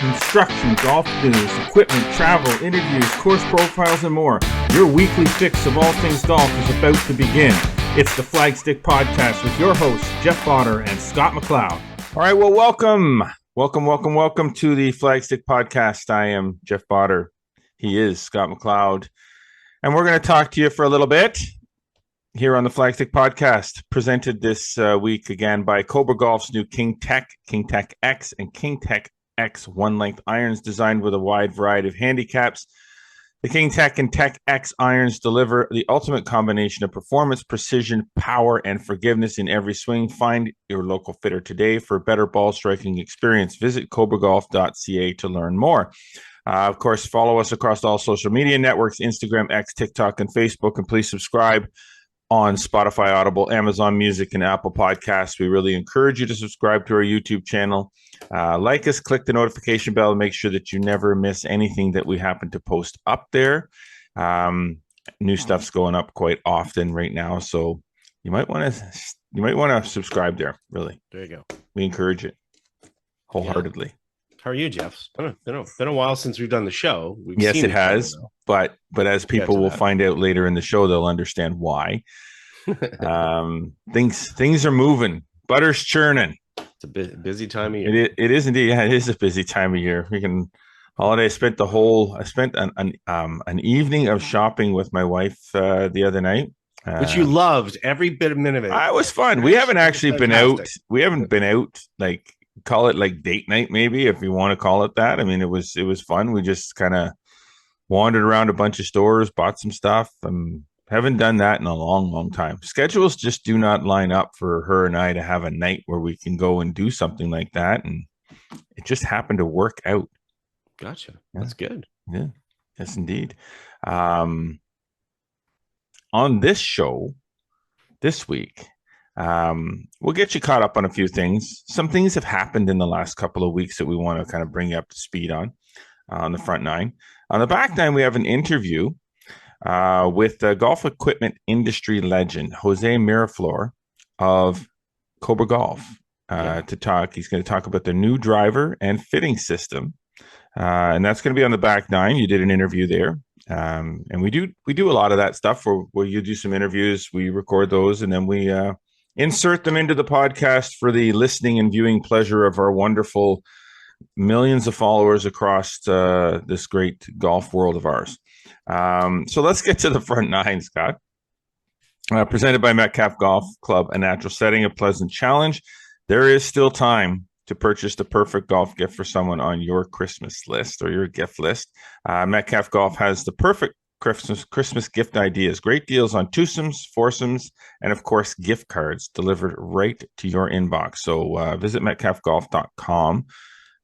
instruction, golf news, equipment, travel, interviews, course profiles, and more. Your weekly fix of all things golf is about to begin. It's the Flagstick Podcast with your hosts, Jeff Potter and Scott McLeod. All right, well, welcome to the Flagstick Podcast. I am Jeff Potter. He is Scott McLeod. And we're going to talk to you for a little bit here on the Flagstick Podcast, presented this week again by Cobra Golf's new King Tech X, and King Tech X one-length irons designed with a wide variety of handicaps. The King Tech and Tech X irons deliver the ultimate combination of performance, precision, power, and forgiveness in every swing. Find your local fitter today for a better ball striking experience. Visit cobragolf.ca to learn more. Of course, follow us across all social media networks, Instagram, X, TikTok, and Facebook, and please subscribe on Spotify, Audible, Amazon Music, and Apple Podcasts. We really encourage you to subscribe to our YouTube channel. Like us, click the notification bell, and make sure that you never miss anything that we happen to post up there. New stuff's going up quite often right now, so you might want to subscribe there. Really, there you go. We encourage it wholeheartedly. Yeah. How are you, Jeff? It's been a while since we've done the show. Yes, it has. But as people will find out later in the show, they'll understand why. Things are moving. Butter's churning. It's a busy time of year. It is indeed. Yeah, it is a busy time of year. I spent an evening of shopping with my wife the other night. Which you loved every minute of it. It was fun. We haven't actually been out. We haven't been out, like, call it like date night, maybe, if you want to call it that. I mean, it was fun. We just kind of wandered around a bunch of stores, bought some stuff. Haven't done that in a long time. Schedules just do not line up for her and I to have a night where we can go and do something like that, and it just happened to work out. Gotcha. That's good. Yeah. Yes, indeed. On this show this week, we'll get you caught up on a few things. Some things have happened in the last couple of weeks that we want to kind of bring you up to speed on the front nine. On the back nine, we have an interview with the golf equipment industry legend, Jose Miraflor of Cobra Golf, to talk. He's going to talk about the new driver and fitting system. And that's going to be on the back nine. You did an interview there. And we do a lot of that stuff where you do some interviews, we record those, and then we insert them into the podcast for the listening and viewing pleasure of our wonderful millions of followers across this great golf world of ours. So let's get to the front nine, Scott. Presented by Metcalf Golf Club, a natural setting, a pleasant challenge. There is still time to purchase the perfect golf gift for someone on your Christmas list or your gift list. Metcalf Golf has the perfect Christmas gift ideas. Great deals on twosomes, foursomes, and of course gift cards delivered right to your inbox. So visit metcalfgolf.com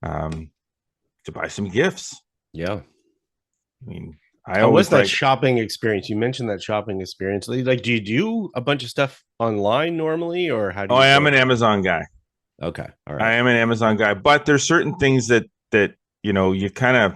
to buy some gifts. Yeah. I mean, how was that shopping experience? You mentioned that shopping experience. Like, do you do a bunch of stuff online normally, or how do you? I am an Amazon guy. Okay. All right. I am an Amazon guy, but there's certain things that you kind of,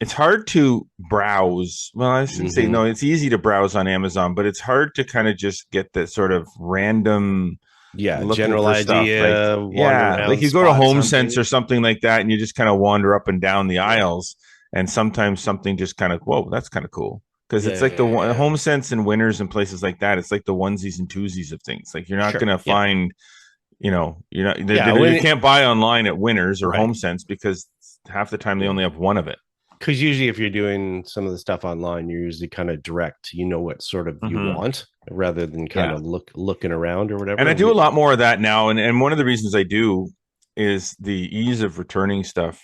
it's hard to browse. Well, I shouldn't say no, it's easy to browse on Amazon, but it's hard to kind of just get that sort of random general idea. Like you go to HomeSense or something like that, and you just kind of wander up and down the aisles, and sometimes something just kind of, whoa, that's kind of cool. Because it's like HomeSense and Winners and places like that. It's like the onesies and twosies of things. Like you're not going to find, you can't buy online at Winners or HomeSense because half the time they only have one of it. Because usually if you're doing some of the stuff online, you're usually kind of direct. You know what sort of you want rather than kind of looking around or whatever. And I do a lot more of that now. And one of the reasons I do is the ease of returning stuff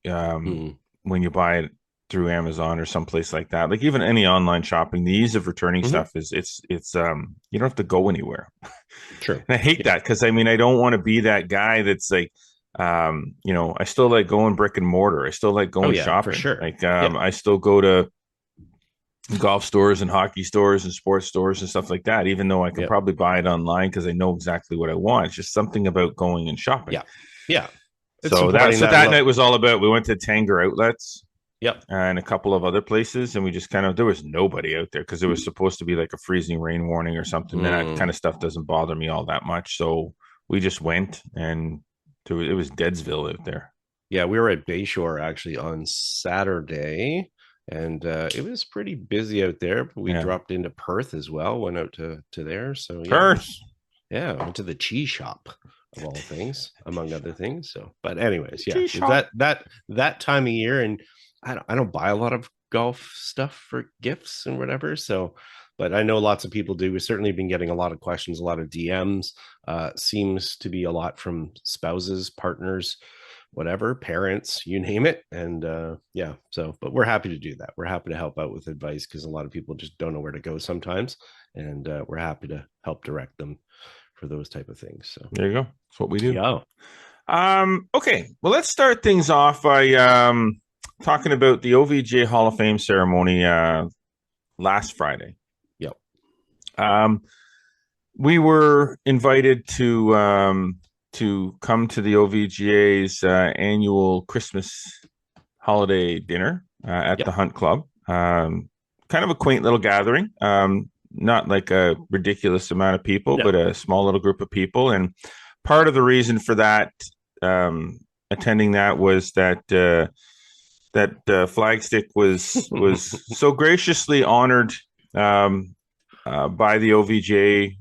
when you buy it through Amazon or someplace like that. Like even any online shopping, the ease of returning stuff is it's you don't have to go anywhere. True. And I hate that because I don't want to be that guy that's like, I still like going brick and mortar. I still like going shopping. For sure. Like I still go to golf stores and hockey stores and sports stores and stuff like that, even though I can probably buy it online because I know exactly what I want. It's just something about going and shopping. Yeah. So that's what that night was all about. We went to Tanger Outlets. Yep. And a couple of other places, and we just there was nobody out there because it was supposed to be like a freezing rain warning or something. That kind of stuff doesn't bother me all that much. So we just went, and it was Deadsville out there. Yeah, we were at Bayshore actually on Saturday, and it was pretty busy out there. But we Yeah. dropped into Perth as well. Went out to there. So yeah, it Perth. was went to the cheese shop of all things, among other things. So, but anyways, yeah, Tea it's shop. that time of year, and I don't buy a lot of golf stuff for gifts and whatever. So, but I know lots of people do. We've certainly been getting a lot of questions, a lot of DMs. Seems to be a lot from spouses, partners, whatever, parents, you name it. And yeah, so, but we're happy to do that. We're happy to help out with advice because a lot of people just don't know where to go sometimes, and we're happy to help direct them for those type of things. So There you go. That's what we do. yeah. Okay. Well, let's start things off by talking about the OVJ Hall of Fame ceremony last Friday. Yep. We were invited to come to the OVGA's annual Christmas holiday dinner at the Hunt Club. Kind of a quaint little gathering. Not like a ridiculous amount of people, but a small little group of people. And part of the reason for that, attending that, was that Flagstick was so graciously honored by the OVGA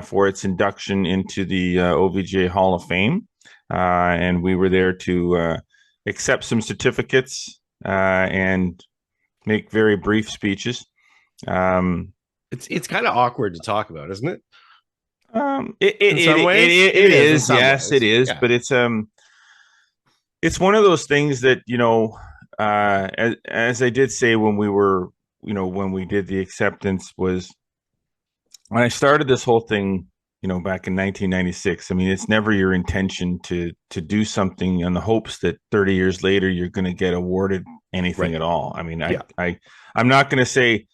for its induction into the OVGA Hall of Fame, and we were there to accept some certificates and make very brief speeches. It's kind of awkward to talk about, isn't it? It is. Yes, it is. Yeah. But it's one of those things that, as I did say when we were, when we did the acceptance, was when I started this whole thing, back in 1996. I mean, it's never your intention to do something in the hopes that 30 years later you're going to get awarded anything at all. I mean, I'm not going to say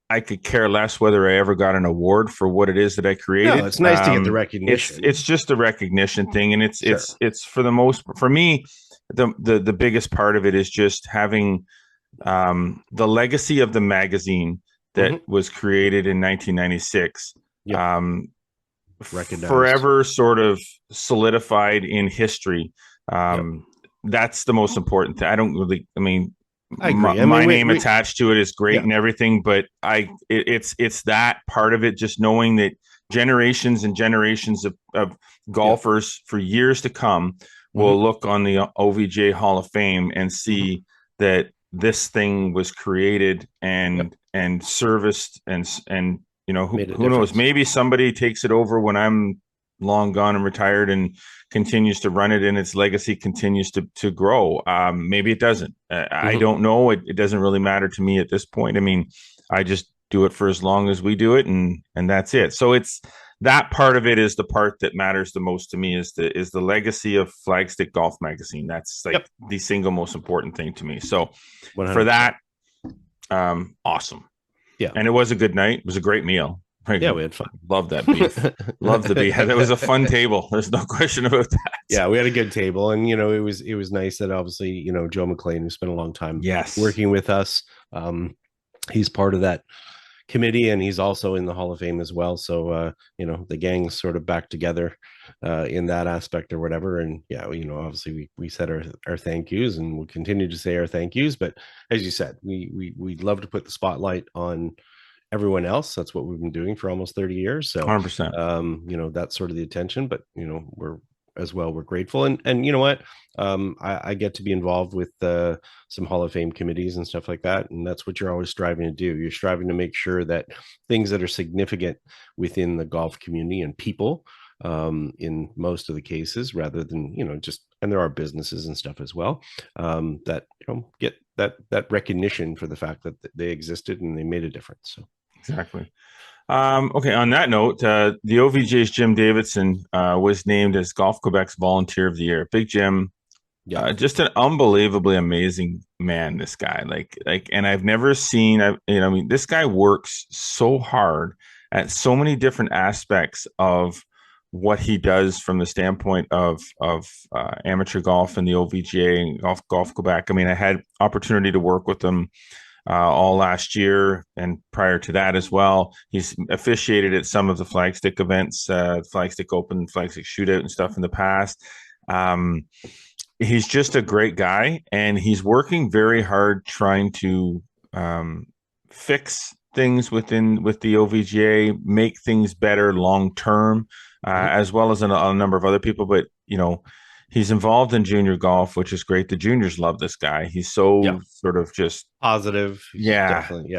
I could care less whether I ever got an award for what it is that I created. No, it's nice to get the recognition. It's just a recognition thing, and it's for me, the biggest part of it is just having the legacy of the magazine that was created in 1996. Forever sort of solidified in history. That's the most important thing. I agree. My name attached to it is great and everything, but it's that part of it, just knowing that generations and generations of golfers for years to come will look on the OVJ Hall of Fame and see that this thing was created and serviced and who knows, maybe somebody takes it over when I'm long gone and retired and continues to run it, and its legacy continues to grow. Maybe it doesn't. I don't know. It doesn't really matter to me at this point. I mean, I just do it for as long as we do it, and that's it. So it's that part of it is the part that matters the most to me, is the legacy of Flagstick Golf Magazine. That's like the single most important thing to me. So 100%. For that, awesome. Yeah. And it was a good night. It was a great meal. Right. Yeah, we had fun. Love that beef. Love the beef. That was a fun table. There's no question about that. Yeah, we had a good table, and it was nice that obviously Joe McLean, who spent a long time working with us, he's part of that committee, and he's also in the Hall of Fame as well. So the gang's sort of back together in that aspect or whatever. And obviously we said our thank yous, and we'll continue to say our thank yous. But as you said, we'd love to put the spotlight on everyone else. That's what we've been doing for almost 30 years. So 100%. That's sort of the attention, but we're grateful. And you know what? I get to be involved with some Hall of Fame committees and stuff like that. And that's what you're always striving to do. You're striving to make sure that things that are significant within the golf community and people, in most of the cases, rather than, and there are businesses and stuff as well, that, get that recognition for the fact that they existed and they made a difference. So. Exactly. Okay. On that note, the OVJ's Jim Davidson was named as Golf Quebec's Volunteer of the Year. Big Jim, just an unbelievably amazing man. This guy, and I've never seen. This guy works so hard at so many different aspects of what he does from the standpoint of amateur golf and the OVGA and Golf Quebec. I mean, I had opportunity to work with him all last year and prior to that as well. He's officiated at some of the Flagstick events, Flagstick Open, Flagstick Shootout and stuff in the past. he's just a great guy, and he's working very hard trying to fix things with the OVGA, make things better long term, as well as a number of other people. But he's involved in junior golf, which is great. The juniors love this guy. He's so sort of just positive. Definitely.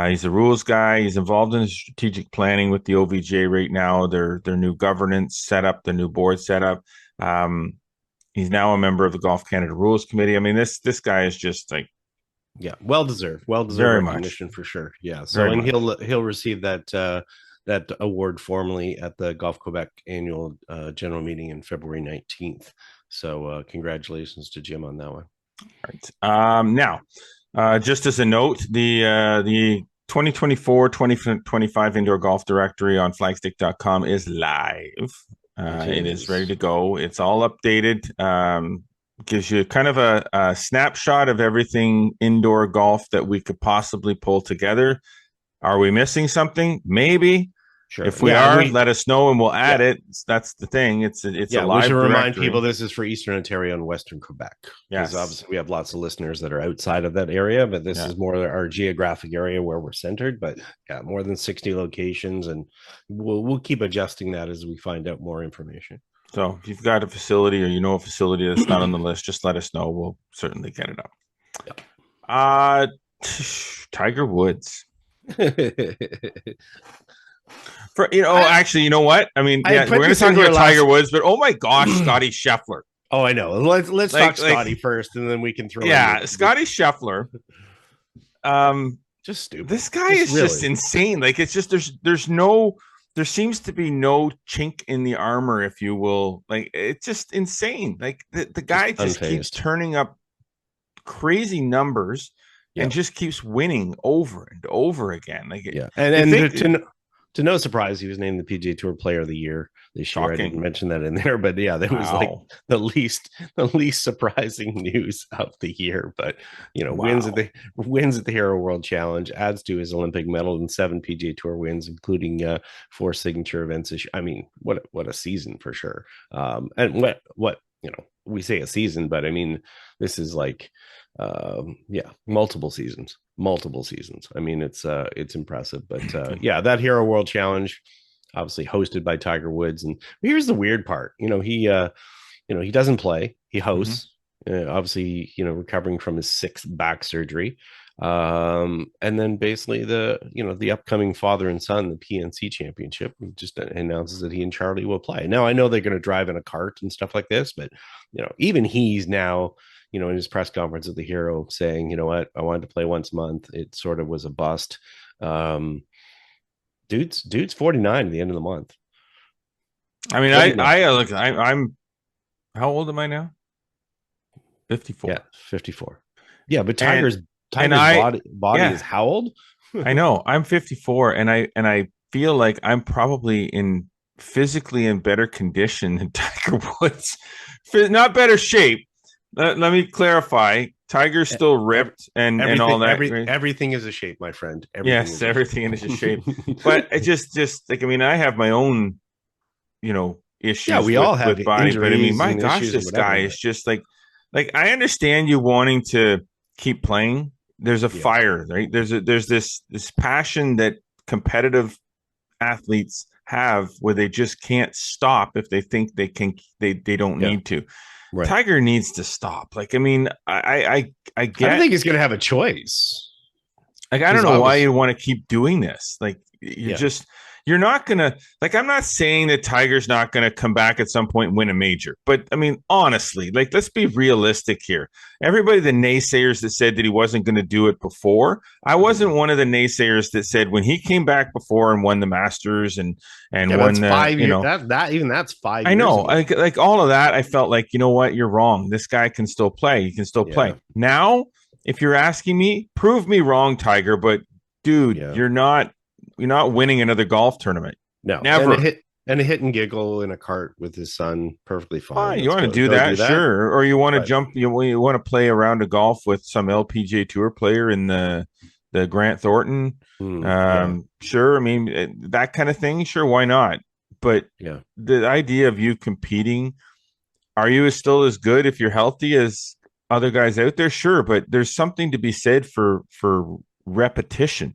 He's a rules guy. He's involved in strategic planning with the OVGA right now. Their new governance setup, their new board setup. He's now a member of the Golf Canada Rules Committee. I mean, this guy is just like, well deserved recognition for sure. So he'll receive that award formally at the Golf Quebec annual general meeting in February 19th. So congratulations to Jim on that one. All right. Now, just as a note, the 2024-2025 Indoor Golf Directory on flagstick.com is live. It is ready to go. It's all updated. Gives you kind of a snapshot of everything indoor golf that we could possibly pull together. Are we missing something? Maybe. Sure. If we are, let us know and we'll add it. That's the thing. It's a live. We should remind people this is for Eastern Ontario and Western Quebec. Yes, obviously we have lots of listeners that are outside of that area, but this is more our geographic area where we're centered. But more than 60 locations, and we'll keep adjusting that as we find out more information. So if you've got a facility or a facility that's not on the list, just let us know. We'll certainly get it up. Tiger Woods. Actually, you know what? I mean, we're going to talk about Tiger Woods, but oh my gosh, Scottie Scheffler. Oh, I know. Let's talk Scottie first, and then we can throw. Yeah, Scottie Scheffler. Just stupid. This guy is just insane. Like, it's just there seems to be no chink in the armor, if you will. Like, it's just insane. Like the guy just keeps turning up crazy numbers and just keeps winning over and over again. Like, to no surprise, he was named the PGA Tour Player of the Year this year. I didn't mention that in there, but that was like the least surprising news of the year. But wins at the Hero World Challenge, adds to his Olympic medal and 7 PGA Tour wins, including 4 signature events. I mean, what a season for sure. And what we say a season, but I mean, this is like multiple seasons. I mean, it's impressive, but that Hero World Challenge, obviously hosted by Tiger Woods. And here's the weird part. He doesn't play, he hosts, obviously, recovering from his 6th back surgery. And then basically the upcoming father and son, the PNC Championship, just announces that he and Charlie will play. Now, I know they're going to drive in a cart and stuff like this, but even he's now, in his press conference at the Hero saying, you know what, I wanted to play once a month. It sort of was a bust. Dude's 49 at the end of the month. I mean, I'm how old am I now? 54. Yeah, 54. Yeah, but Tiger's body is how old? I know. I'm 54, and I feel like I'm probably physically in better condition than Tiger Woods. Not better shape. Let me clarify. Tiger's still ripped and all that. Everything is a shape, my friend. Everything is a shape. But it just like, I mean, I have my own, issues. Yeah, we all have with body, but I mean, my gosh, this guy is just like I understand you wanting to keep playing. There's a fire, right? There's this passion that competitive athletes have where they just can't stop if they think they don't need to. Right. Tiger needs to stop. Like, I mean, I get. I don't think he's going to have a choice. Like, I don't know why you want to keep doing this. Like, you're not going to, like, I'm not saying that Tiger's not going to come back at some point and win a major. But, I mean, honestly, like, let's be realistic here. Everybody, the naysayers that said that he wasn't going to do it before, I wasn't one of the naysayers that said when he came back before and won the Masters and won the, 5 years. That's 5 years. I know. Like all of that, I felt like, you know what, you're wrong. This guy can still play. He can still play. Now, if you're asking me, prove me wrong, Tiger, but dude, you're not winning another golf tournament. No, never. And a hit and giggle in a cart with his son, perfectly fine. You want to do that, sure. Or you want to jump, you want to play a round of golf with some LPGA Tour player in the Grant Thornton. Sure. I mean, that kind of thing, sure, why not? But the idea of you competing are you still as good if you're healthy as other guys out there? Sure, but there's something to be said for repetition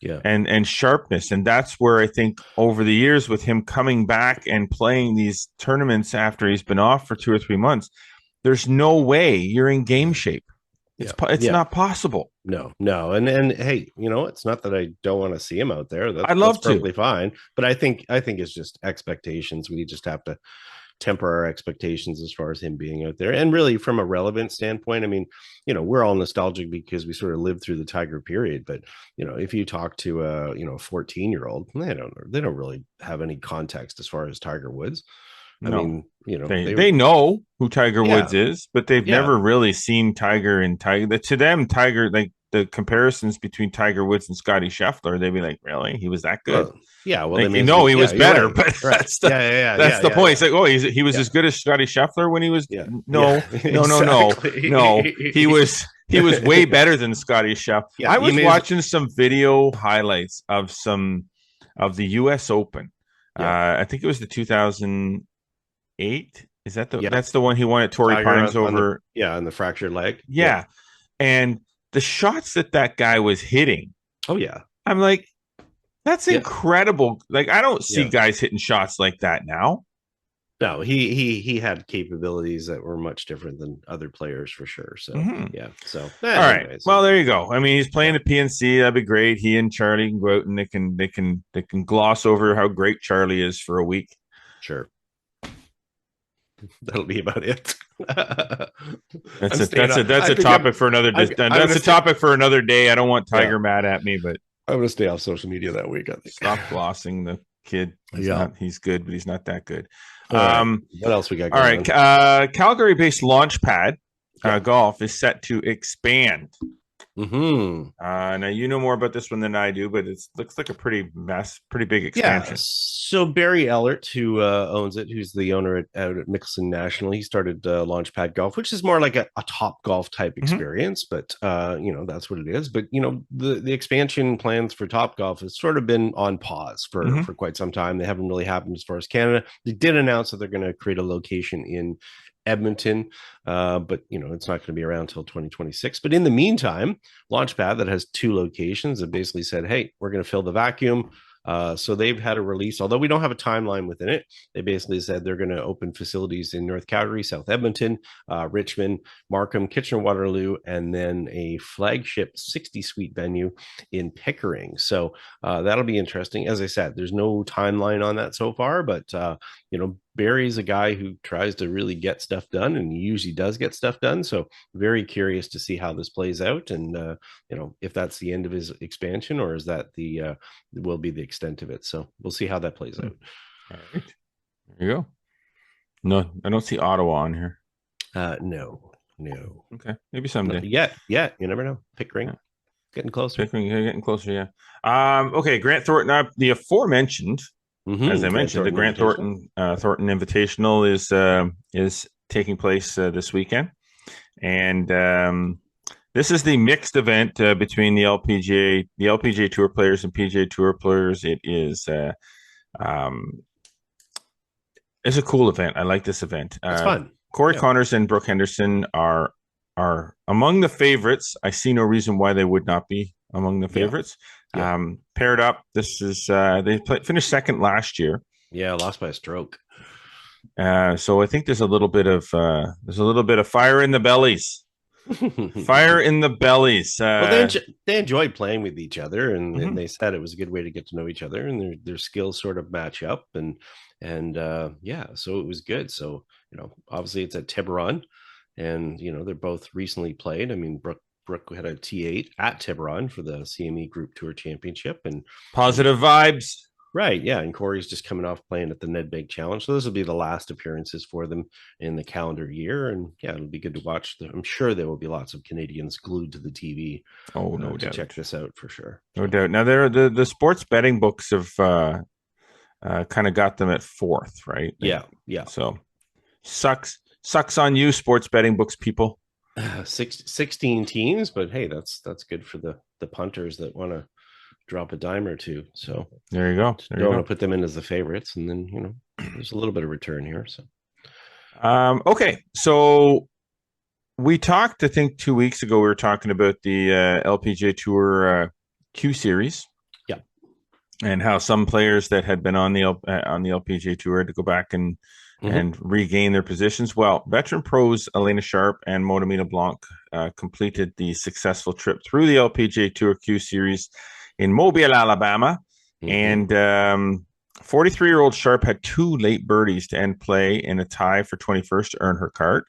Yeah. and sharpness. And that's where I think over the years with him coming back and playing these tournaments after he's been off for 2 or 3 months, there's no way you're in game shape. It's not possible. No. And hey, it's not that I don't want to see him out there. I'd love that's perfectly fine. But I think it's just expectations. We just have to temper our expectations as far as him being out there. And really from a relevant standpoint, I mean, we're all nostalgic because we sort of lived through the Tiger period. But, if you talk to a 14-year-old, they don't really have any context as far as Tiger Woods. I mean, they know who Tiger Woods is, but they've never really seen Tiger and Tiger. To them, Tiger, like the comparisons between Tiger Woods and Scottie Scheffler, they'd be like, really? He was that good? Well, he was better, right. But that's the point. It's like, he was as good as Scottie Scheffler when he was. No. He was way better than Scottie Scheffler. I was watching some video highlights of the U.S. Open. I think it was the 2008. Is that that's the one he won at Torrey Pines over? On the fractured leg. Yeah. And the shots that guy was hitting. Oh yeah. I'm like, that's incredible. Like, I don't see guys hitting shots like that now. No, he had capabilities that were much different than other players for sure. So So all right. Well, there you go. I mean, he's playing the PNC. That'd be great. He and Charlie can go out and they can gloss over how great Charlie is for a week. Sure. That'll be about it. That's a topic for another. That's a topic for another day. I don't want Tiger mad at me, but I'm going to stay off social media that week. I think. Stop glossing the kid. He's good, but he's not that good. Right. What else we got? All right. Calgary-based Launchpad Golf is set to expand. Now you know more about this one than I do, but it looks like a pretty big expansion. So Barry Ellert, who owns it, who's the owner out at Mickelson National, he started Launchpad Golf, which is more like a top golf type experience, but that's what it is. But the expansion plans for Top Golf has sort of been on pause for quite some time. They haven't really happened as far as Canada. They did announce that they're going to create a location in Edmonton, but it's not going to be around until 2026. But in the meantime, Launchpad, that has 2 locations, have basically said, hey, we're going to fill the vacuum. So they've had a release, although we don't have a timeline within it. They basically said they're going to open facilities in North Calgary, South Edmonton, Richmond, Markham, Kitchener-Waterloo, and then a flagship 60-suite venue in Pickering. So that'll be interesting. As I said, there's no timeline on that so far, but Barry's a guy who tries to really get stuff done, and he usually does get stuff done. So very curious to see how this plays out, and if that's the end of his expansion, or is that will be the extent of it. So we'll see how that plays out. All right, there you go. No, I don't see Ottawa on here. No. Okay, maybe someday. Yeah, you never know. Pickering, getting closer. Getting closer. Yeah. Okay, Grant Thornton, the aforementioned. As I mentioned, the Grant Thornton Invitational is taking place this weekend, and this is the mixed event between the LPGA Tour players and PGA Tour players. It is it's a cool event. I like this event. It's fun. Corey Connors and Brooke Henderson are among the favorites. I see no reason why they would not be among the favorites. Paired up. This is they finished second last year. Yeah, lost by a stroke. So I think there's a little bit of fire in the bellies. Fire in the bellies. Well, they enjoyed playing with each other, and they said it was a good way to get to know each other, and their skills sort of match up, and so it was good. So obviously it's at Tiburon, and they're both recently played. I mean, Brooke had a T8 at Tiburon for the CME Group Tour Championship, and positive vibes. Right, yeah, and Corey's just coming off playing at the Nedbank Challenge, so this will be the last appearances for them in the calendar year, and it'll be good to watch. I'm sure there will be lots of Canadians glued to the TV. Oh, no doubt. To check this out for sure. No doubt. Now, the sports betting books have kind of got them at 4th, right? Yeah. So sucks on you, sports betting books people. 16 teams, but hey, that's good for the punters that want to drop a dime or two. So there you go. Don't want to put them in as the favorites, and then there's a little bit of return here. So Okay, so we talked, I think 2 weeks ago, we were talking about the LPGA Tour Q Series. Yeah. And how some players that had been on the LPGA Tour had to go back and regain their positions. Well, veteran pros Elena Sharp and Modomina Blanc completed the successful trip through the LPGA Tour Q Series in Mobile, Alabama. And 43-year-old Sharp had 2 late birdies to end play in a tie for 21st to earn her card.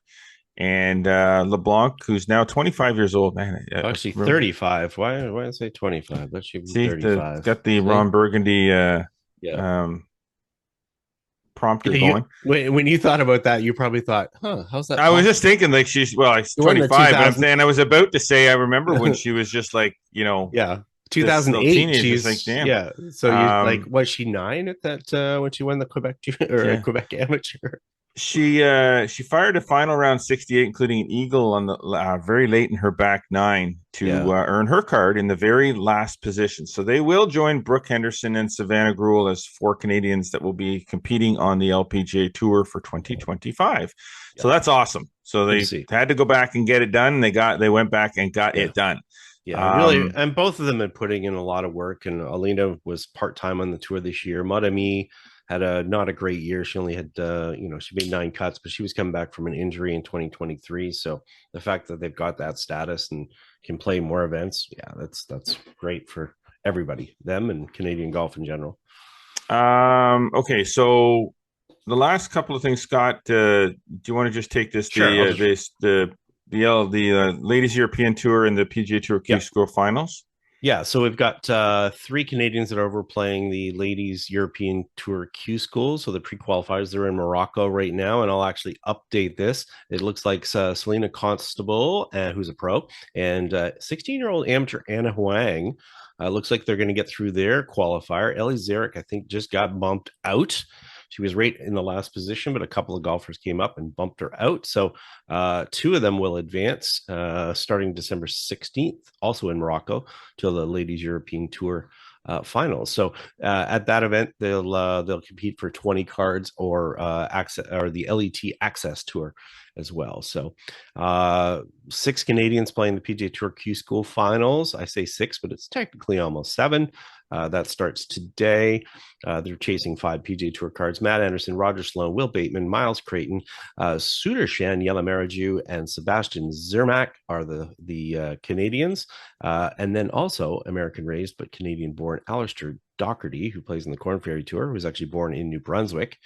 And LeBlanc, who's now 25 years old, man. Actually, 35. Why did I say 25? But she was 35. Got the Ron Burgundy prompter going. When you thought about that, you probably thought, how's that? I was just thinking, like, she's 25, but I'm saying I was about to say, I remember when she was just like, 2008. She's like, damn. Yeah. So you was she 9 at that when she won the Quebec Quebec Amateur? She fired a final round 68, including an eagle on the very late in her back 9 to earn her card in the very last position. So they will join Brooke Henderson and Savannah Gruel as 4 Canadians that will be competing on the LPGA Tour for 2025. So that's awesome. So they had to go back and get it done. They went back and got it done. Yeah, really, and both of them have been putting in a lot of work. And Alina was part-time on the tour this year. Madami had not a great year. She only had she made 9 cuts, but she was coming back from an injury in 2023. So the fact that they've got that status and can play more events, that's great for everybody, them and Canadian golf in general. Okay, so the last couple of things, Scott, do you want to just take this? Sure, the Ladies European Tour and the PGA Tour Q School Finals. Yeah, so we've got 3 Canadians that are over playing the Ladies European Tour Q School. So the pre-qualifiers, they're in Morocco right now, and I'll actually update this. It looks like Selena Constable, who's a pro, and 16-year-old amateur Anna Huang. Looks like they're going to get through their qualifier. Ellie Zarek, I think, just got bumped out. She was right in the last position, but a couple of golfers came up and bumped her out. So 2 of them will advance starting December 16th, also in Morocco, to the Ladies European Tour finals. So at that event, they'll compete for 20 cards or the LET Access Tour as well. So 6 Canadians playing the PGA Tour Q School finals. I say 6, but it's technically almost 7. That starts today. They're chasing 5 PGA Tour cards. Matt Anderson, Roger Sloan, Will Bateman, Miles Creighton, Sudarshan Yelamaraju, and Sebastian Zermack are the Canadians. And then also American-raised but Canadian-born Alistair Doherty, who plays in the Corn Ferry Tour, who was actually born in New Brunswick.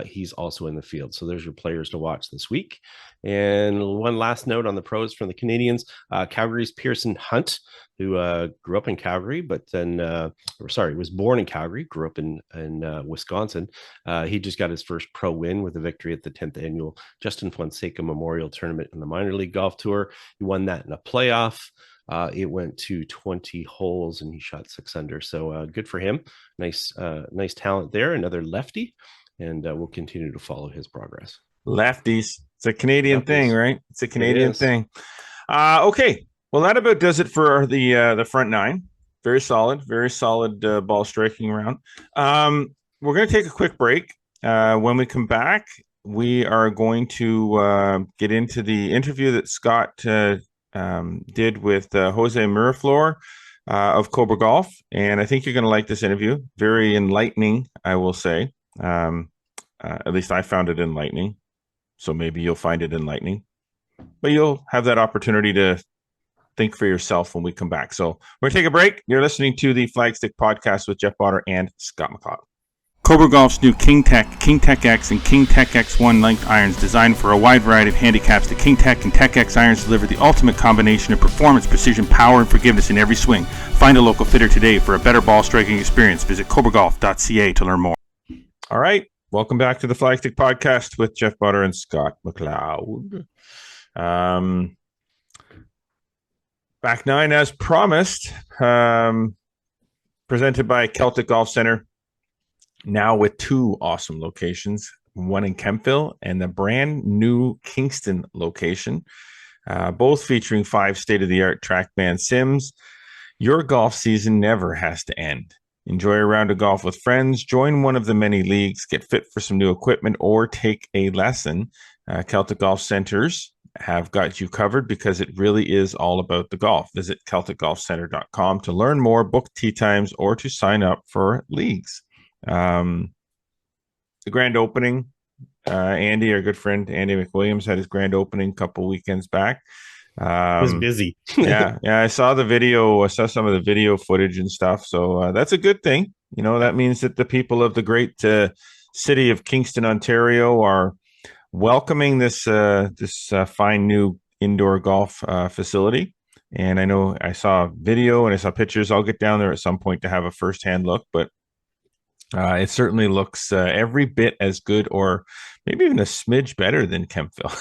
He's also in the field. So there's your players to watch this week. And one last note on the pros from the Canadians, Calgary's Pearson Hunt, who grew up in Calgary, but then, was born in Calgary, grew up in Wisconsin. He just got his first pro win with a victory at the 10th annual Justin Fonseca Memorial Tournament in the Minor League Golf Tour. He won that in a playoff. It went to 20 holes and he shot 6 under. So good for him. Nice talent there. Another lefty, and we'll continue to follow his progress. Lefties. It's a Canadian thing, right? It's a Canadian thing. Okay. Well, that about does it for the front 9. Very solid ball striking round. We're going to take a quick break. When we come back, we are going to get into the interview that Scott did with Jose Miraflor of Cobra Golf, and I think you're going to like this interview. Very enlightening, I will say. At least I found it enlightening, so maybe you'll find it enlightening. But you'll have that opportunity to think for yourself when we come back. So we're going to take a break. You're listening to the Flagstick podcast with Jeff Botter and Scott McLeod. Cobra Golf's new King Tech X, and King Tech X1 length irons designed for a wide variety of handicaps. The King Tech and Tech X irons deliver the ultimate combination of performance, precision, power, and forgiveness in every swing. Find a local fitter today for a better ball striking experience. Visit cobragolf.ca to learn more. All right. Welcome back to the Flagstick podcast with Jeff Butter and Scott McLeod. Back 9 as promised, presented by Celtic Golf Center. Now with 2 awesome locations, one in Kempville and the brand new Kingston location, both featuring 5 state-of-the-art TrackMan sims. Your golf season never has to end. Enjoy a round of golf with friends, join one of the many leagues, get fit for some new equipment, or take a lesson. Celtic Golf Centers have got you covered because it really is all about the golf. Visit CelticGolfCenter.com to learn more, book tee times, or to sign up for leagues. The grand opening, Andy, our good friend Andy McWilliams, had his grand opening a couple weekends back. It was busy. yeah. I saw the video. I saw some of the video footage and stuff. So that's a good thing. That means that the people of the great city of Kingston, Ontario, are welcoming this fine new indoor golf facility. And I know I saw video and I saw pictures. I'll get down there at some point to have a firsthand look, but it certainly looks every bit as good, or maybe even a smidge better than Kemptville.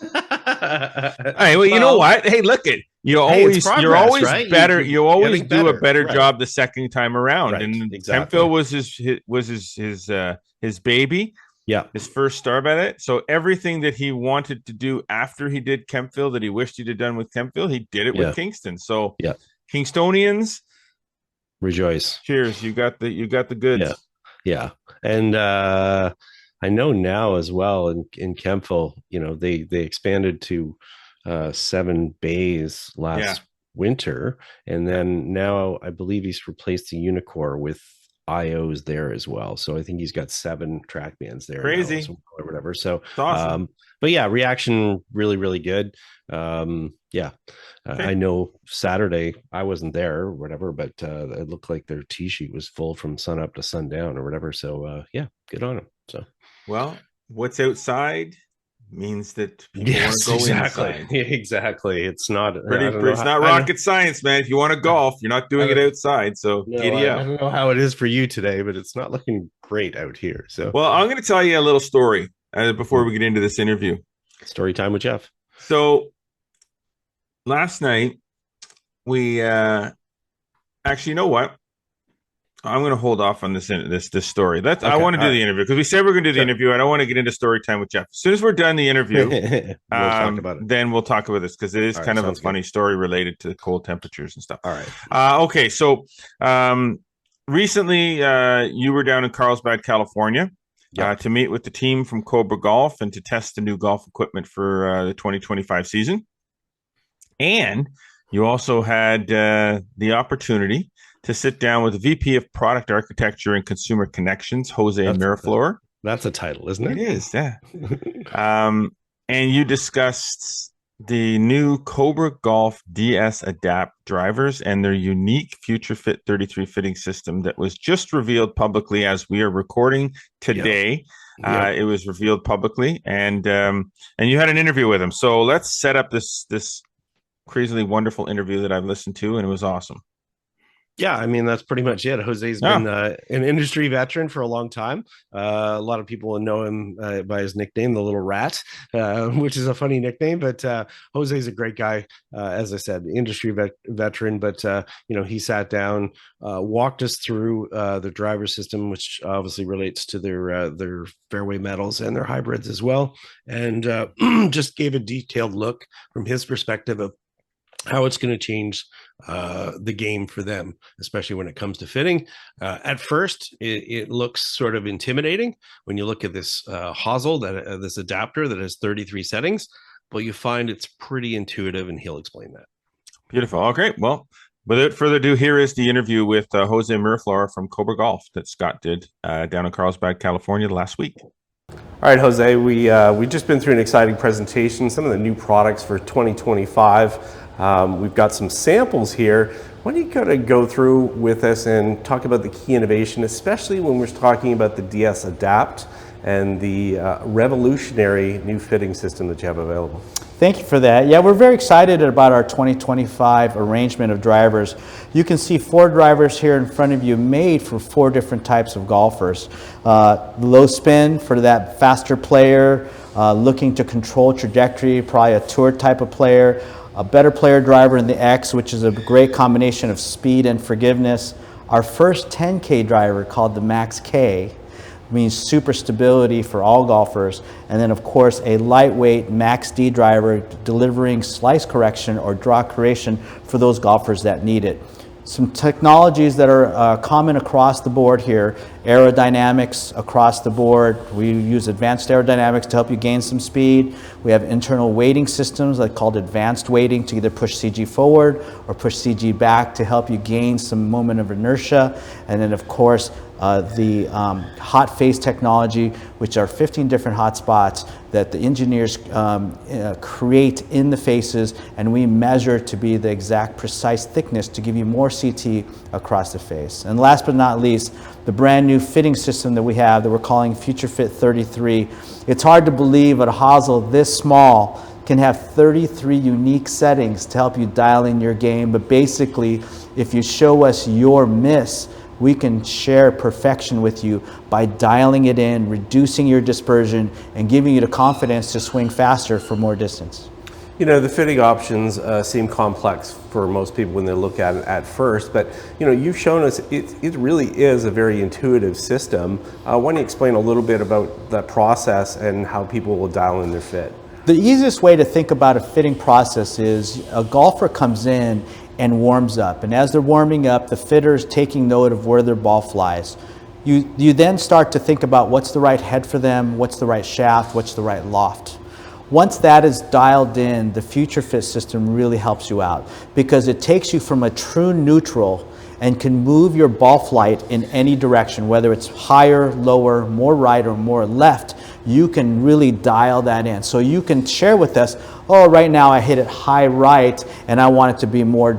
All right, well, you know what? Hey, look it. You're always right? better. You always do a better job the second time around. Right, and exactly. Kemptville was his baby. Yeah, his first start at it. So everything that he wanted to do after he did Kemptville, that he wished he'd have done with Kemptville, he did it with Kingston. So Kingstonians, rejoice! Cheers! You got the goods. Yeah. And I know now as well in Kemptville, they expanded to 7 bays last winter, and then now I believe he's replaced the Unicore with IOs there as well. So I think he's got 7 track bands there. Crazy now, or whatever. So awesome. But yeah, reaction really, really good. I know Saturday I wasn't there or whatever, but it looked like their tee sheet was full from sun up to sundown or whatever. So good on them. So well, what's outside means that people want to go inside. Exactly. It's not it's not rocket science, man. If you want to golf, you're not doing it outside. So giddy up. I don't know how it is for you today, but it's not looking great out here. So well, I'm going to tell you a little story before we get into this interview. Story time with Jeff. So last night we actually, you know what? I'm going to hold off on this story. I want to do the interview because we said we're going to do the interview. I don't want to get into story time with Jeff. As soon as we're done the interview, we'll talk about it. Then we'll talk about this because it is kind of a funny story related to cold temperatures and stuff. All right. Okay. So recently you were down in Carlsbad, California to meet with the team from Cobra Golf and to test the new golf equipment for the 2025 season. And you also had the opportunity to sit down with the VP of Product Architecture and Consumer Connections, Jose Miraflor. That's a title, isn't it? It is, yeah. And you discussed the new Cobra Golf DS Adapt drivers and their unique Future Fit 33 fitting system that was just revealed publicly as we are recording today. It was revealed publicly, and you had an interview with him. So let's set up this crazily wonderful interview that I've listened to, and it was awesome. Yeah, I mean, that's pretty much it. Jose's been an industry veteran for a long time. A lot of people know him by his nickname, the Little Rat, which is a funny nickname. But Jose's a great guy, as I said, industry veteran. But, he sat down, walked us through the driver system, which obviously relates to their fairway metals and their hybrids as well. And just gave a detailed look from his perspective of how it's going to change the game for them, especially when it comes to fitting. At first, it looks sort of intimidating when you look at this hosel, this adapter that has 33 settings, but you find it's pretty intuitive, and he'll explain that. Beautiful. Okay. Well, without further ado, here is the interview with Jose Miraflor from Cobra Golf that Scott did down in Carlsbad, California last week. All right, Jose, we've just been through an exciting presentation, some of the new products for 2025. We've got some samples here. Why don't you kind of go through with us and talk about the key innovation, especially when we're talking about the DS Adapt and the revolutionary new fitting system that you have available. Thank you for that. Yeah, we're very excited about our 2025 arrangement of drivers. You can see 4 drivers here in front of you made for 4 different types of golfers. Low spin for that faster player, looking to control trajectory, probably a tour type of player. A better player driver in the X, which is a great combination of speed and forgiveness. Our first 10K driver, called the Max K, means super stability for all golfers. And then, of course, a lightweight Max D driver delivering slice correction or draw creation for those golfers that need it. Some technologies that are common across the board here: aerodynamics across the board. We use advanced aerodynamics to help you gain some speed. We have internal weighting systems like called advanced weighting to either push CG forward or push CG back to help you gain some moment of inertia. And then of course the hot phase technology, which are 15 different hot spots that the engineers create in the faces, and we measure to be the exact precise thickness to give you more CT across the face. And last but not least, the brand new fitting system that we have that we're calling Future Fit 33. It's hard to believe a hosel this small can have 33 unique settings to help you dial in your game, but basically if you show us your miss, we can share perfection with you by dialing it in, reducing your dispersion, and giving you the confidence to swing faster for more distance. You know, the fitting options seem complex for most people when they look at it at first, but you know, you've shown us it really is a very intuitive system. Why don't you explain a little bit about that process and how people will dial in their fit? The easiest way to think about a fitting process is a golfer comes in and warms up, and as they're warming up, the fitter is taking note of where their ball flies. You then start to think about what's the right head for them, what's the right shaft, what's the right loft. Once that is dialed in, the Future Fit system really helps you out because it takes you from a true neutral and can move your ball flight in any direction, whether it's higher, lower, more right, or more left. You can really dial that in. So you can share with us, oh, right now I hit it high right and I want it to be more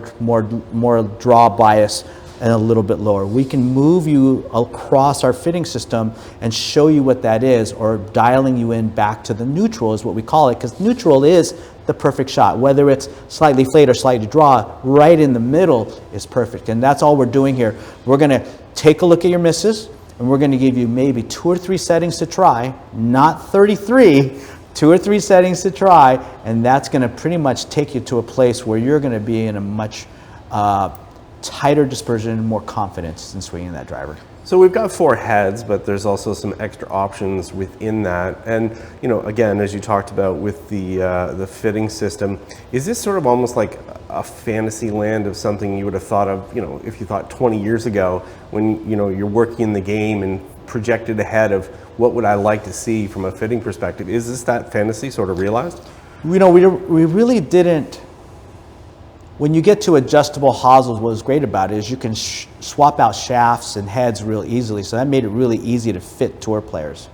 draw bias and a little bit lower. We can move you across our fitting system and show you what that is, or dialing you in back to the neutral is what we call it, because neutral is the perfect shot. Whether it's slightly fade or slightly draw, right in the middle is perfect. And that's all we're doing here. We're gonna take a look at your misses, and we're gonna give you maybe 2 or 3 settings to try, not 33, 2 or 3 settings to try, and that's gonna pretty much take you to a place where you're gonna be in a much tighter dispersion and more confidence in swinging that driver. So we've got 4 heads, but there's also some extra options within that. And you know, again, as you talked about with the fitting system, is this sort of almost like a fantasy land of something you would have thought of, you know, if you thought 20 years ago when, you know, you're working in the game and projected ahead of what would I like to see from a fitting perspective? Is this that fantasy sort of realized? You know, we really didn't. When you get to adjustable hosels, what's great about it is you can swap out shafts and heads real easily, so that made it really easy to fit tour players.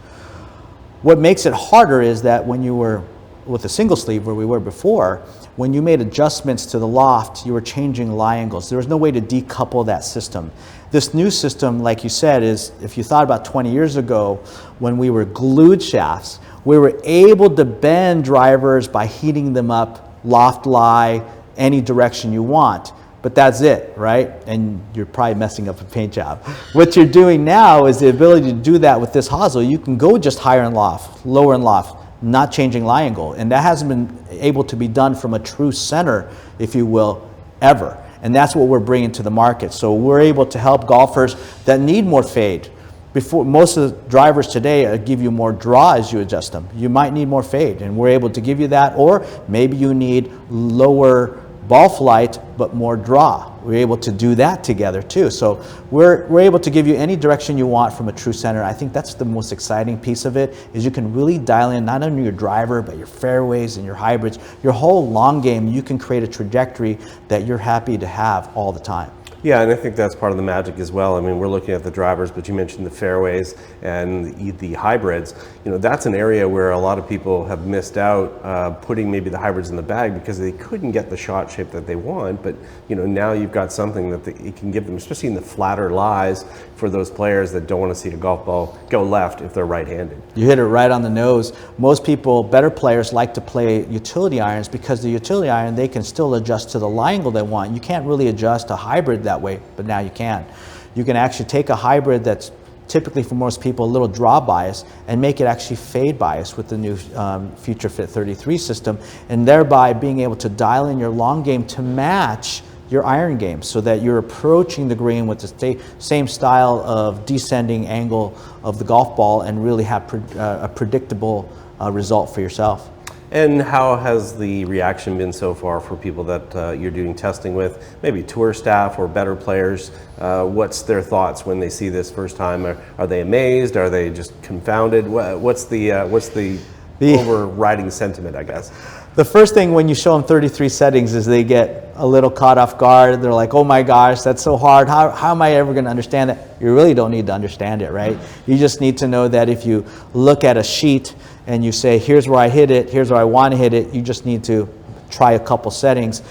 What makes it harder is that when you were with a single sleeve where we were before, when you made adjustments to the loft, you were changing lie angles. There was no way to decouple that system. This new system, like you said, is if you thought about 20 years ago when we were glued shafts, we were able to bend drivers by heating them up, loft lie, any direction you want, but that's it, right? And you're probably messing up a paint job. What you're doing now is the ability to do that with this hosel. You can go just higher in loft, lower in loft, not changing lie angle, and that hasn't been able to be done from a true center, if you will, ever. And that's what we're bringing to the market. So we're able to help golfers that need more fade. Before, most of the drivers today give you more draw as you adjust them. You might need more fade, and we're able to give you that, or maybe you need lower ball flight but more draw. We're able to do that together too. So we're able to give you any direction you want from a true center. I think that's the most exciting piece of it, is you can really dial in not only your driver but your fairways and your hybrids, your whole long game. You can create a trajectory that you're happy to have all the time. Yeah, and I think that's part of the magic as well. I mean, we're looking at the drivers, but you mentioned the fairways and the hybrids. You know, that's an area where a lot of people have missed out putting maybe the hybrids in the bag because they couldn't get the shot shape that they want. But, you know, now you've got something that it can give them, especially in the flatter lies, for those players that don't want to see a golf ball go left if they're right-handed. You hit it right on the nose. Most people, better players, like to play utility irons because the utility iron, they can still adjust to the lie angle they want. You can't really adjust a hybrid that way, but now you can. You can actually take a hybrid that's typically for most people a little draw bias and make it actually fade bias with the new Future Fit 33 system, and thereby being able to dial in your long game to match your iron game so that you're approaching the green with the same style of descending angle of the golf ball and really have a predictable result for yourself. And how has the reaction been so far for people that you're doing testing with, maybe tour staff or better players? What's their thoughts when they see this first time? Are they amazed? Are they just confounded? What's the overriding sentiment, I guess? The first thing when you show them 33 settings is they get a little caught off guard. They're like, oh my gosh, that's so hard. How am I ever going to understand that? You really don't need to understand it, right? You just need to know that if you look at a sheet and you say, here's where I hit it, here's where I want to hit it, you just need to try a couple settings.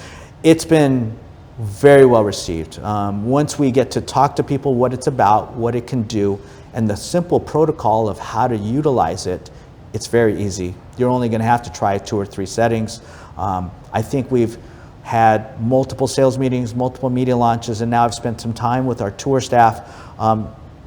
It's been very well received. Once we get to talk to people what it's about, what it can do, and the simple protocol of how to utilize it, it's very easy. You're only going to have to try 2 or 3 settings. I think we've had multiple sales meetings, multiple media launches, and now I've spent some time with our tour staff,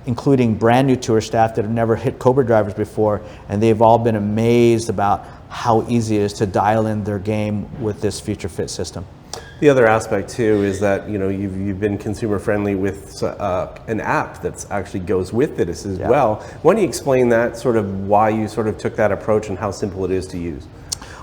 including brand new tour staff that have never hit Cobra drivers before, and they've all been amazed about how easy it is to dial in their game with this Future Fit system. The other aspect too is that you've been consumer friendly with an app that's actually goes with it as well. Why don't you explain that, sort of why you sort of took that approach and how simple it is to use?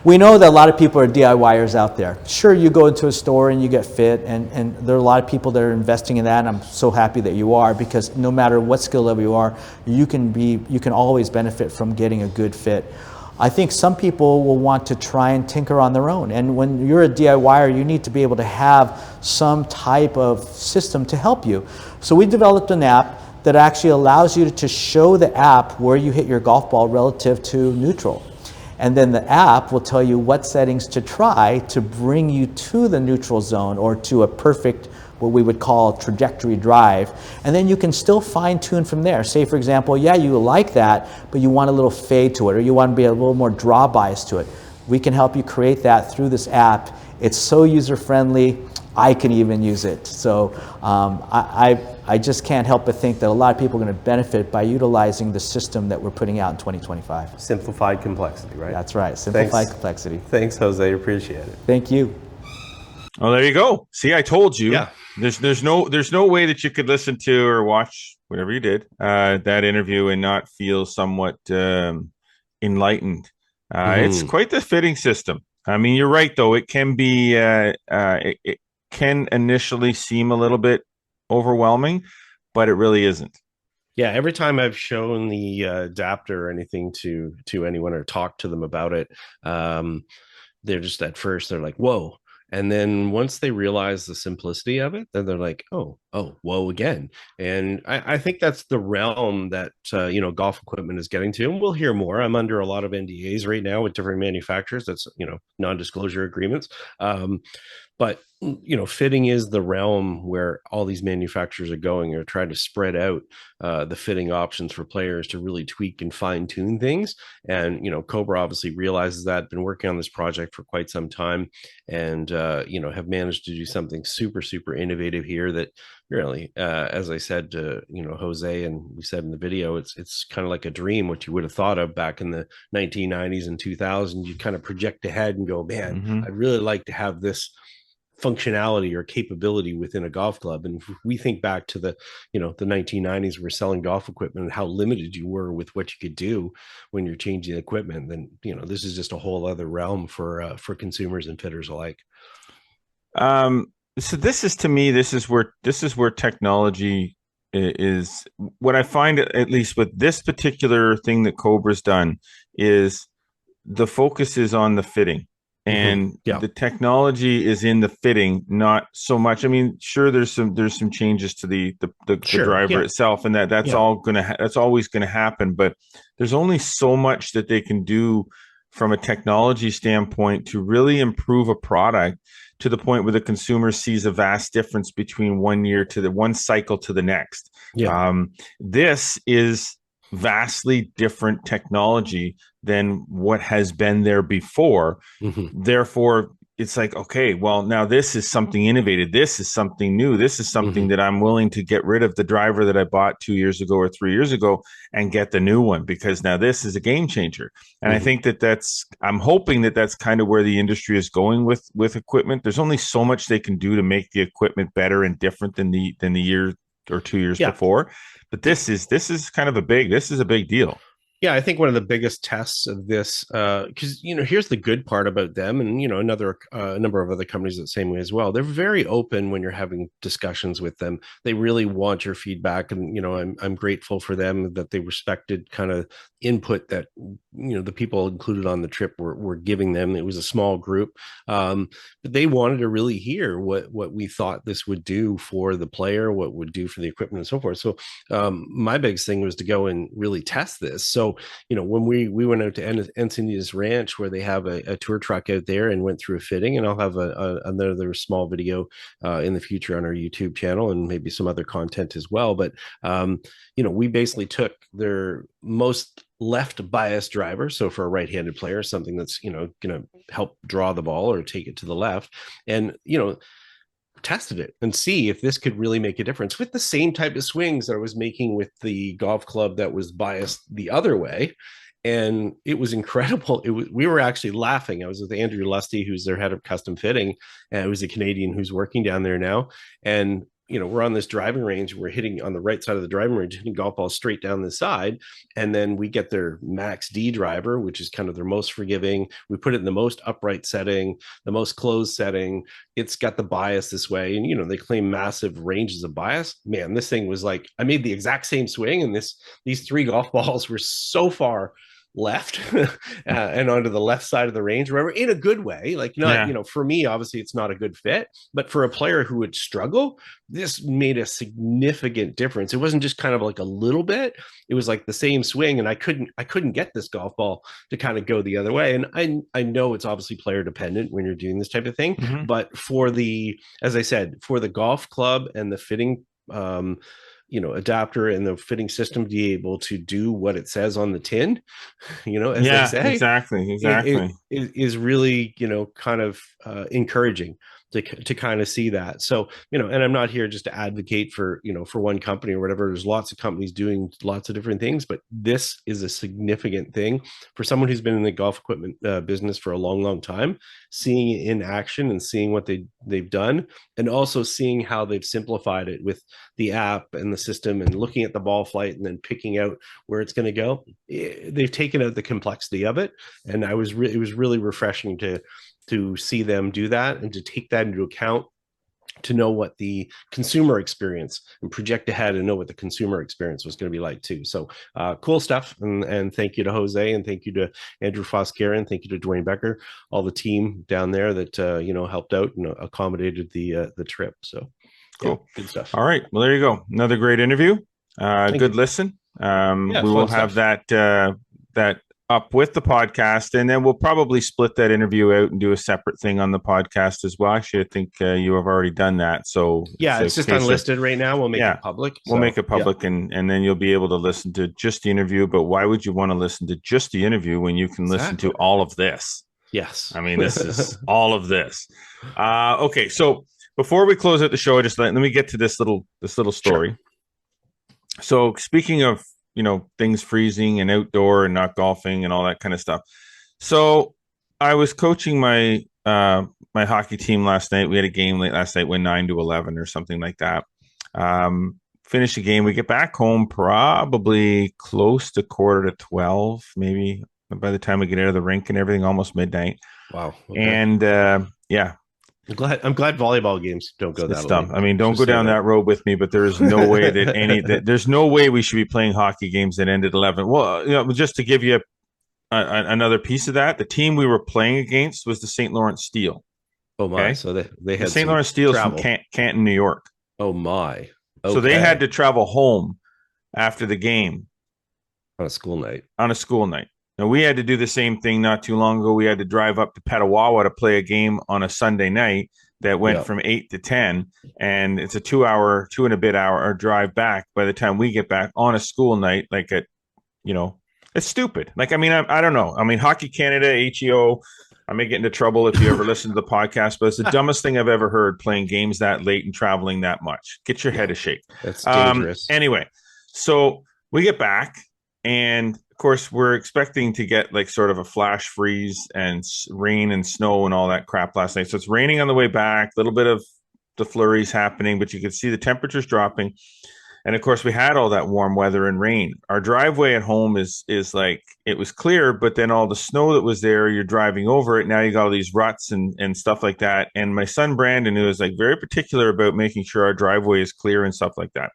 We know that a lot of people are DIYers out there. Sure, you go into a store and you get fit, and there are a lot of people that are investing in that, and I'm so happy that you are, because no matter what skill level you are, you can always benefit from getting a good fit. I think some people will want to try and tinker on their own. And when you're a DIYer, you need to be able to have some type of system to help you. So we developed an app that actually allows you to show the app where you hit your golf ball relative to neutral. And then the app will tell you what settings to try to bring you to the neutral zone or to a perfect, what we would call trajectory drive. And then you can still fine tune from there. Say, for example, yeah, you like that, but you want a little fade to it, or you want to be a little more draw bias to it. We can help you create that through this app. It's so user-friendly, I can even use it. So I just can't help but think that a lot of people are going to benefit by utilizing the system that we're putting out in 2025. Simplified complexity, right? That's right, simplified complexity. Thanks, Jose, appreciate it. Thank you. Oh, there you go. See, I told you. Yeah. There's no way that you could listen to or watch whatever you did that interview and not feel somewhat enlightened. It's quite the fitting system. I mean, you're right though. It can be it can initially seem a little bit overwhelming, but it really isn't. Yeah, every time I've shown the adapter or anything to anyone or talked to them about it, they're just at first they're like, whoa. And then once they realize the simplicity of it, then they're like, oh, whoa again. And I think that's the realm that, golf equipment is getting to. And we'll hear more. I'm under a lot of NDAs right now with different manufacturers. That's, non-disclosure agreements. But, fitting is the realm where all these manufacturers are going, or trying to spread out the fitting options for players to really tweak and fine tune things. And, Cobra obviously realizes that, been working on this project for quite some time, and, have managed to do something super, super innovative here that really, as I said to, Jose, and we said in the video, it's kind of like a dream, what you would have thought of back in the 1990s and 2000s. You kind of project ahead and go, man, I'd really like to have this functionality or capability within a golf club. And if we think back to the 1990s, we're selling golf equipment and how limited you were with what you could do when you're changing equipment, then this is just a whole other realm for consumers and fitters alike. So this is where technology is. What I find, at least with this particular thing that Cobra's done, is the focus is on the fitting. And the technology is in the fitting, not so much. I mean, sure, there's some changes to the driver itself, and that's always gonna happen. But there's only so much that they can do from a technology standpoint to really improve a product to the point where the consumer sees a vast difference between one cycle to the next. This is vastly different technology than what has been there before. Therefore, it's like, okay, well, now this is something innovative. This is something new. This is something that I'm willing to get rid of the driver that I bought 2 years ago or 3 years ago and get the new one, because now this is a game changer. And I think I'm hoping that that's kind of where the industry is going with equipment. There's only so much they can do to make the equipment better and different than the year or 2 years before. But this is a big deal. Yeah, I think one of the biggest tests of this, because here's the good part about them, and another a number of other companies that same way as well. They're very open when you're having discussions with them. They really want your feedback, and I'm grateful for them that they respected kind of input that the people included on the trip were giving them. It was a small group, but they wanted to really hear what we thought this would do for the player, what would do for the equipment, and so forth. So my biggest thing was to go and really test this. So when we went out to Encinitas Ranch, where they have a tour truck out there, and went through a fitting, and I'll have another small video in the future on our YouTube channel, and maybe some other content as well. But we basically took their most left biased driver, so for a right-handed player, something that's going to help draw the ball or take it to the left, and tested it and see if this could really make a difference with the same type of swings that I was making with the golf club that was biased the other way. And it was incredible. We were actually laughing. I was with Andrew Lusty, who's their head of custom fitting, and it was a Canadian who's working down there now. And we're on this driving range. We're hitting on the right side of the driving range, hitting golf balls straight down the side. And then we get their Max D driver, which is kind of their most forgiving. We put it in the most upright setting, the most closed setting. It's got the bias this way. And, they claim massive ranges of bias. Man, this thing was like, I made the exact same swing, and these 3 golf balls were so far left and onto the left side of the range, remember, in a good way. Like, for me, obviously it's not a good fit, but for a player who would struggle, this made a significant difference. It wasn't just kind of like a little bit, it was like the same swing, and I couldn't get this golf ball to kind of go the other way. And I know it's obviously player dependent when you're doing this type of thing, but as I said, for the golf club and the fitting adapter and the fitting system to be able to do what it says on the tin, as they say, exactly, it is really, kind of encouraging to kind of see that. So, and I'm not here just to advocate for, for one company or whatever. There's lots of companies doing lots of different things, but this is a significant thing for someone who's been in the golf equipment business for a long, long time, seeing it in action and seeing what they've done, and also seeing how they've simplified it with the app and the system, and looking at the ball flight and then picking out where it's going to go. They've taken out the complexity of it. And it was really refreshing to see them do that, and to take that into account, to know what the consumer experience, and project ahead and know what the consumer experience was going to be like too. So cool stuff. And thank you to Jose, and thank you to Andrew Foskaren, thank you to Dwayne Becker, all the team down there that helped out and accommodated the trip. So cool. Yeah, good stuff. All right, well, there you go, another great interview. Good listen. We will have that up with the podcast, and then we'll probably split that interview out and do a separate thing on the podcast as well. Actually, I think you have already done that. So it's just unlisted right now. We'll make it public. We'll make it public, and then you'll be able to listen to just the interview. But why would you want to listen to just the interview when you can listen to all of this? Yes. I mean, this is all of this. Okay, so before we close out the show, just let me get to this little story. Sure. So speaking of things freezing and outdoor and not golfing and all that kind of stuff. So I was coaching my my hockey team last night. We had a game late last night, went 9-11 or something like that. Finished the game. We get back home probably close to 11:45, maybe by the time we get out of the rink and everything, almost midnight. Wow. Okay. And I'm glad volleyball games don't go that way. I mean, don't go down that road with me, but there is no way that there's no way we should be playing hockey games that end at 11. Well, just to give you another piece of that, the team we were playing against was the St. Lawrence Steel. Oh my! Okay? So they had the St. Lawrence Steel from Canton, New York. Oh my! Okay. So they had to travel home after the game on a school night. Now, we had to do the same thing not too long ago. We had to drive up to Petawawa to play a game on a Sunday night that went from 8 to 10, and it's a 2 and a bit hour drive back by the time we get back on a school night. Like, it's stupid. Like, I mean, I don't know. I mean, Hockey Canada, HEO, I may get into trouble if you ever listen to the podcast, but it's the dumbest thing I've ever heard, playing games that late and traveling that much. Get your head a shake. That's dangerous. Anyway, so we get back, and of course, we're expecting to get like sort of a flash freeze and rain and snow and all that crap last night. So it's raining on the way back, a little bit of the flurries happening, but you can see the temperatures dropping. And of course, we had all that warm weather and rain. Our driveway at home is like, it was clear, but then all the snow that was there, you're driving over it. Now you got all these ruts and stuff like that. And my son Brandon, who is like very particular about making sure our driveway is clear and stuff like that,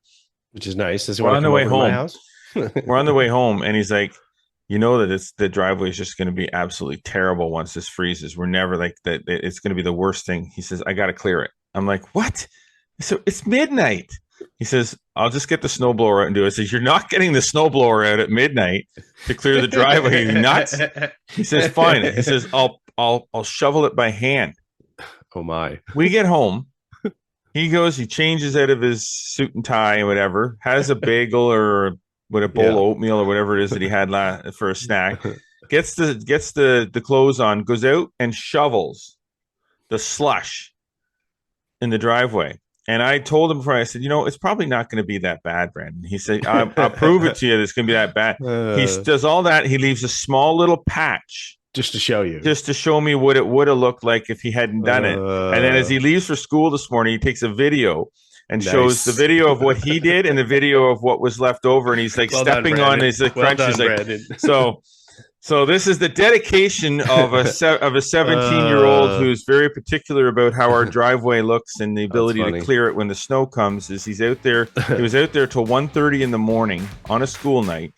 which is nice. We're on the way home. We're on the way home, and he's like, you know that the driveway is just going to be absolutely terrible once this freezes. We're never like that. It's going to be the worst thing. He says, I got to clear it. I'm like, what? So it's midnight. He says, I'll just get the snowblower out and do it. I says, you're not getting the snowblower out at midnight to clear the driveway. Are you nuts? He says, fine. He says, I'll shovel it by hand. Oh my. We get home. He goes, he changes out of his suit and tie or whatever, has a bagel or with a bowl of oatmeal or whatever it is that he had for a snack, gets the clothes on, goes out and shovels the slush in the driveway. And I told him before, I said, it's probably not going to be that bad, Brandon. He said, I'll prove it to you that it's going to be that bad. He does all that. He leaves a small little patch. Just to show you. Just to show me what it would have looked like if he hadn't done it. And then as he leaves for school this morning, he takes a video and shows the video of what he did and the video of what was left over. And he's like stepping on his crunches. So this is the dedication of a 17-year-old who's very particular about how our driveway looks and the ability to clear it when the snow comes. Is he's out there? He was out there till 1:30 in the morning on a school night,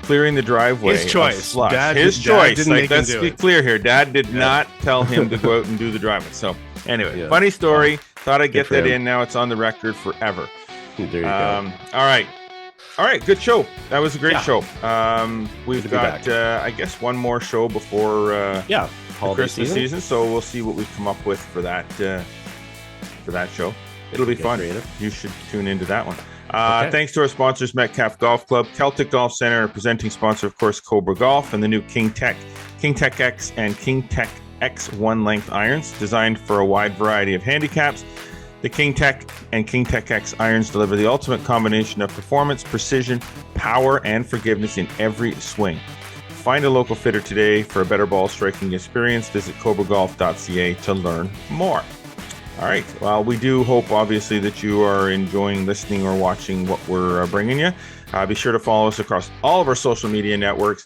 clearing the driveway. His choice. His choice. Like, let's be clear here. Dad did not tell him to go out and do the driveway. So anyway, funny story. Thought I'd get that in. Now it's on the record forever. There you go. All right, good show. That was a great show. We've got, I guess, one more show before the Christmas season. So we'll see what we come up with for that show. It'll be fun. Creative. You should tune into that one. Thanks to our sponsors, Metcalf Golf Club, Celtic Golf Center, presenting sponsor, of course, Cobra Golf, and the new King Tech X and King Tech X one-length irons, designed for a wide variety of handicaps. The King Tech and King Tech X irons deliver the ultimate combination of performance, precision, power, and forgiveness in every swing. Find a local fitter today for a better ball striking experience. Visit cobragolf.ca to learn more. All right. Well, we do hope, obviously, that you are enjoying listening or watching what we're bringing you. Be sure to follow us across all of our social media networks.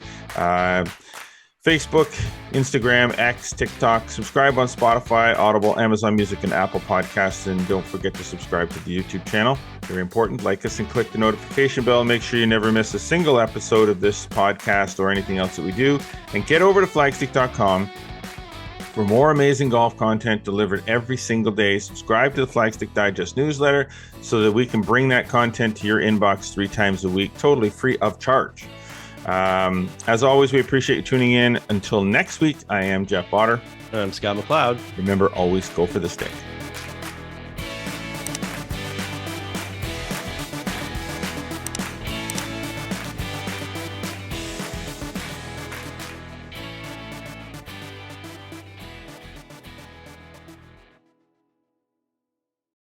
Facebook, Instagram, X, TikTok. Subscribe on Spotify, Audible, Amazon Music, and Apple Podcasts. And don't forget to subscribe to the YouTube channel. Very important. Like us and click the notification bell. Make sure you never miss a single episode of this podcast or anything else that we do. And get over to flagstick.com for more amazing golf content delivered every single day. Subscribe to the Flagstick Digest newsletter so that we can bring that content to your inbox 3 times a week, totally free of charge. As always, we appreciate you tuning in. Until next week, I am Jeff Botter. I'm Scott McLeod. Remember, always go for the stick.